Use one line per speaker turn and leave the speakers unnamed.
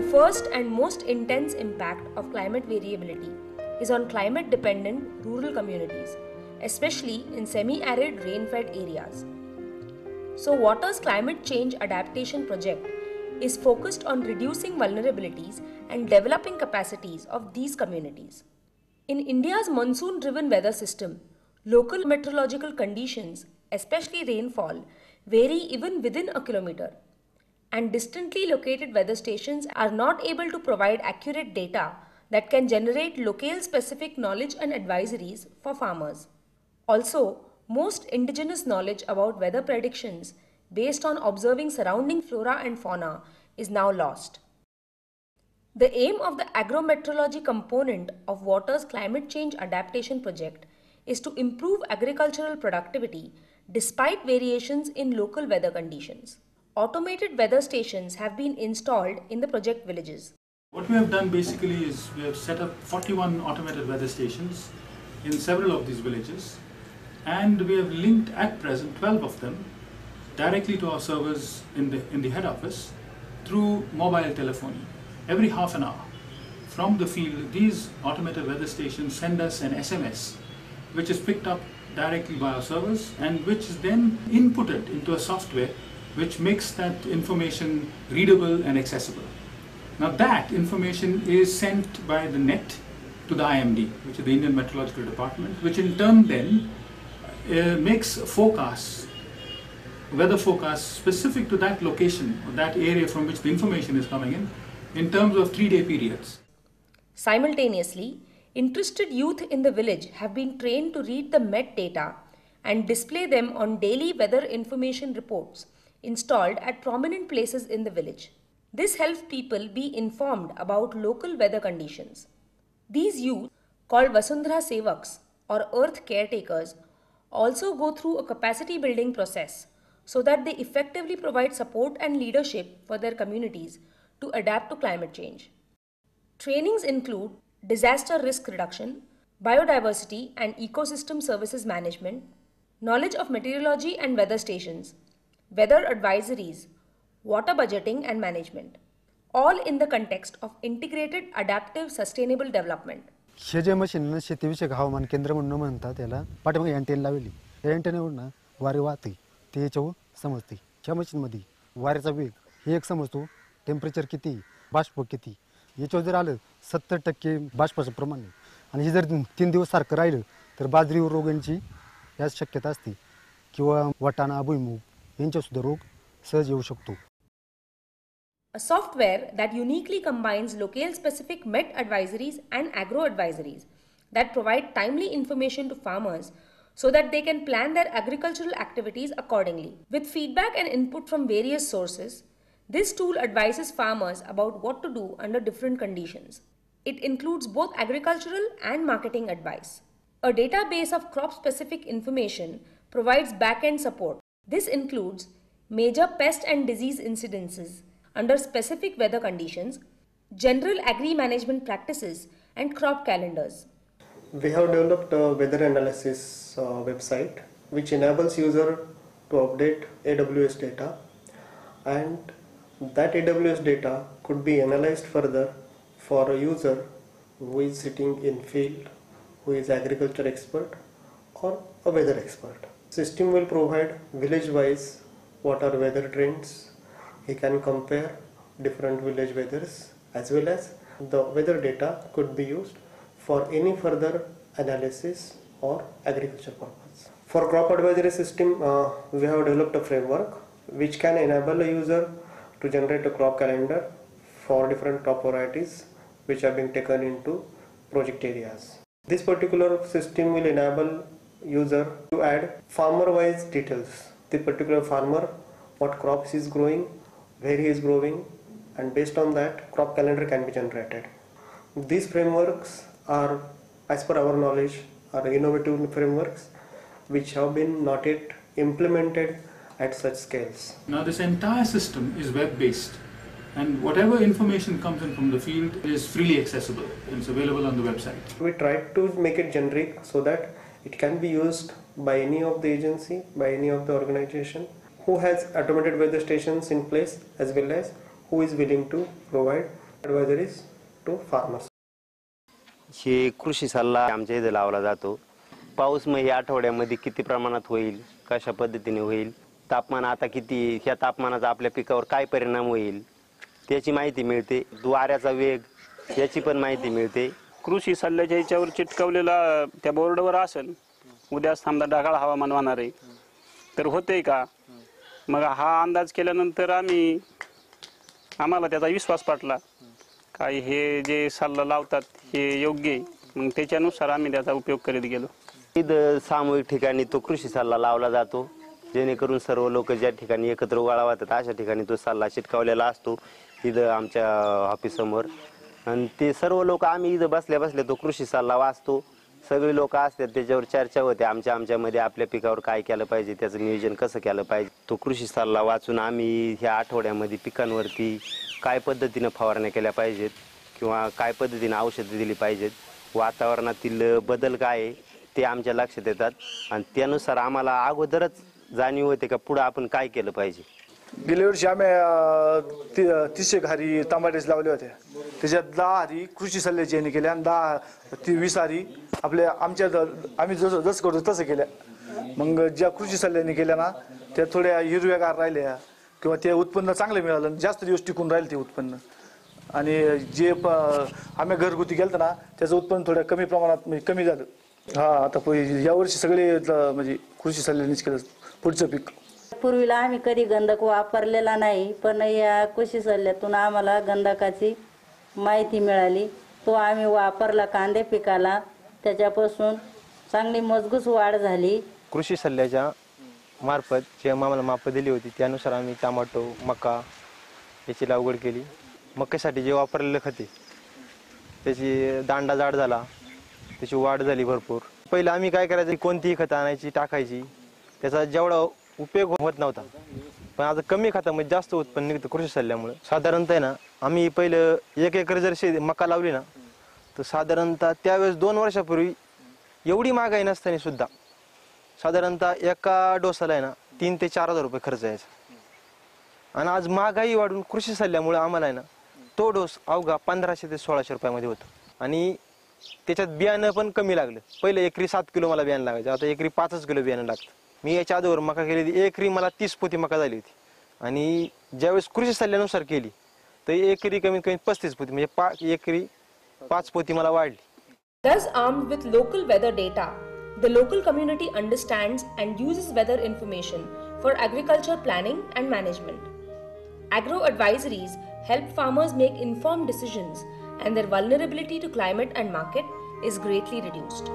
first and most intense impact of climate variability is on climate-dependent rural communities, especially in semi-arid rain-fed areas. So WOTR's Climate Change Adaptation project is focused on reducing vulnerabilities and developing capacities of these communities. In India's monsoon-driven weather system, local meteorological conditions, especially rainfall, vary even within a kilometer, and distantly located weather stations are not able to provide accurate data that can generate locale-specific knowledge and advisories for farmers. Also, most indigenous knowledge about weather predictions based on observing surrounding flora and fauna is now lost. The aim of the Agro-Metrorology component of WOTR's Climate Change Adaptation project is to improve agricultural productivity despite variations in local weather conditions. Automated weather stations have been installed in the project villages.
What we have done basically is we have set up 41 automated weather stations in several of these villages, and we have linked at present 12 of them directly to our servers in the head office through mobile telephony. Every half an hour from the field, these automated weather stations send us an SMS which is picked up directly by our servers and which is then inputted into a software which makes that information readable and accessible. Now that information is sent by the net to the IMD, which is the Indian Meteorological Department, which in turn then makes forecasts, weather forecasts specific to that location or that area from which the information is coming in terms of 3-day periods.
Simultaneously, interested youth in the village have been trained to read the Met data and display them on daily weather information reports installed at prominent places in the village. This helps people be informed about local weather conditions. These youth, called Vasundhara Sevaks or Earth Caretakers, also go through a capacity building process so that they effectively provide support and leadership for their communities to adapt to climate change. Trainings include disaster risk reduction, biodiversity and ecosystem services management, knowledge of meteorology and weather stations, weather advisories, water budgeting and management, all in the context of integrated adaptive sustainable development.
Hey J machine शेतीविषयक हवामान केंद्र म्हणून म्हणतात त्याला पाठीमागे antenna लावली त्या अँटेनावर ना वारे वाहते ते याच्यावर समजते. ह्या मशीनमध्ये वाऱ्याचा वेग हे एक समजतो, टेम्परेचर किती, बाष्प किती, याच्यावर जर आलं 70% बाष्पाचं प्रमाण आहे आणि हे जर 3 दिवस सारखं राहिलं तर बाजरीवर रोगांची याच शक्यता असते किंवा वाटाणा भुईमूग यांच्यासुद्धा रोग सहज येऊ शकतो.
A software that uniquely combines locale-specific Met-advisories and Agro-advisories that provide timely information to farmers so that they can plan their agricultural activities accordingly. With feedback and input from various sources, this tool advises farmers about what to do under different conditions. It includes both agricultural and marketing advice. A database of crop-specific information provides back-end support. This includes major pest and disease incidences under specific weather conditions, general agri-management practices, and crop calendars.
We have developed a weather analysis website which enables user to update AWS data, and that AWS data could be analyzed further for a user who is sitting in field, who is agriculture expert or a weather expert. System will provide village-wise what are weather trends. He can compare different village weathers, as well as the weather data could be used for any further analysis or agriculture purpose. For crop advisory system, we have developed a framework which can enable a user to generate a crop calendar for different crop varieties which are being taken into project areas. This particular system will enable user to add farmer-wise details. The particular farmer, what crops he is growing, where he is growing, and based on that crop calendar can be generated. These frameworks are, as per our knowledge, are innovative frameworks which have been not yet implemented at such scales.
Now this entire system is web-based, and whatever information comes in from the field is freely accessible and it's available on the website.
We tried to make it generic so that it can be used by any of the agency, by any of the organization who has automated weather stations in place, as well as who is willing to provide advisories to farmers.
हे कृषी सल्ला आमच्या इथे लावला जातो. पाऊस मग या आठवड्यामध्ये किती प्रमाणात होईल, कशा पद्धतीने होईल, तापमान आता किती, ह्या तापमानाचा आपल्या पिकावर काय परिणाम होईल त्याची माहिती मिळते. वाऱ्याचा वेग याची पण माहिती मिळते.
कृषी सल्ल्याच्या याच्यावर चिटकवलेला त्या बोर्डवर असेल, उद्या समजा ढगाळ हवामान होणार आहे तर होते का, मग हा अंदाज केल्यानंतर आम्हाला त्याचा विश्वास पटला काय हे जे सल्ला लावतात हे योग्य आहे, मग त्याच्यानुसार आम्ही त्याचा उपयोग करीत गेलो.
इथं सामूहिक ठिकाणी तो कृषी सल्ला लावला जातो, जेणेकरून सर्व लोक ज्या ठिकाणी एकत्र गोळा होतात अशा ठिकाणी तो सल्ला चिटकावलेला असतो इथं आमच्या ऑफिससमोर. आणि ते सर्व लोक आम्ही इथं बसल्या बसल्या तो कृषी सल्ला वाचतो. सगळे लोक असतात त्याच्यावर चर्चा होते आमच्यामध्ये आपल्या पिकावर काय केलं पाहिजे, त्याचं नियोजन कसं केलं पाहिजे. तो कृषी सल्ला वाचून आम्ही ह्या आठवड्यामध्ये पिकांवरती काय पद्धतीनं फवारण्या केल्या पाहिजेत किंवा काय पद्धतीनं औषधं दिली पाहिजेत, वातावरणातील बदल काय आहे ते आमच्या लक्षात येतात आणि त्यानुसार आम्हाला अगोदरच जाणीव होते का पुढं आपण काय केलं पाहिजे.
गेल्या वर्षी आम्ही 30 हारी टमाटेच लावले होते, त्याच्यात 10 हारी कृषी सल्ल्याची यांनी केल्या आणि 20 हारी आम्ही जसं करतो तसं केल्या. मग ज्या कृषी सल्ल्याने केल्या ना त्या थोड्या हिरव्यागार राहिल्या किंवा ते उत्पन्न चांगलं मिळालं, जास्त दिवस टिकून राहील ते उत्पन्न. आणि जे आम्ही घरगुती केलं ना त्याचं उत्पन्न थोड्या कमी प्रमाणात कमी झालं. आता यावर्षी सगळे म्हणजे कृषी सल्ल्यानेच केलं पुढचं पीक.
पूर्वीला आम्ही कधी गंधक वापरलेला नाही, पण या कृषी सल्ल्यातून आम्हाला गंधकाची माहिती मिळाली. तो आम्ही वापरला कांदे पिकाला, त्याच्यापासून चांगली मजबूत वाढ झाली.
कृषी सल्ल्याच्या मार्फत जे आम्हाला मापं दिली होती त्यानुसार आम्ही टमाटो, मका याची लागवड केली. मक्यासाठी जे वापरलेलं खते त्याची दांडा जाड झाला, त्याची वाढ झाली भरपूर. पहिलं आम्ही काय करायचं, कोणतीही खतं आणायची टाकायची, त्याचा जेवढा उपयोग होत नव्हता, पण आता कमी खतामध्ये जास्त उत्पन्न निघतं कृषी सल्ल्यामुळे. साधारणतः ना आम्ही पहिलं 1 एकर जर मका लावली ना तर साधारणतः त्यावेळेस 2 वर्षापूर्वी एवढी महागाई नसताना सुद्धा साधारणतः एका डोसाला आहे ना 3 ते 4 हजार रुपये खर्च यायचा. आणि आज महागाई वाढून कृषी सल्ल्यामुळे आम्हाला आहे ना तो डोस अवघा 1500 ते 1600 रुपयामध्ये होतो. आणि त्याच्यात बियाणं पण कमी लागलं. पहिलं एकरी 7 किलो मला बियाणं लागायचं, आता एकरी 5 किलो बियाणं लागतं. मी याच्या अगोदर मका केलेली एकरी मला 30 पोती मका झाली होती आणि ज्यावेळेस कृषी सल्ल्यानुसार केली तर एकरी कमीत कमी 35 पोती म्हणजे एकरी 5 पोती मला वाढली.
Thus armed with local weather data, the local community understands and uses weather information for agriculture planning and management. Agro-advisories help farmers make informed decisions and their vulnerability to climate and market is greatly reduced.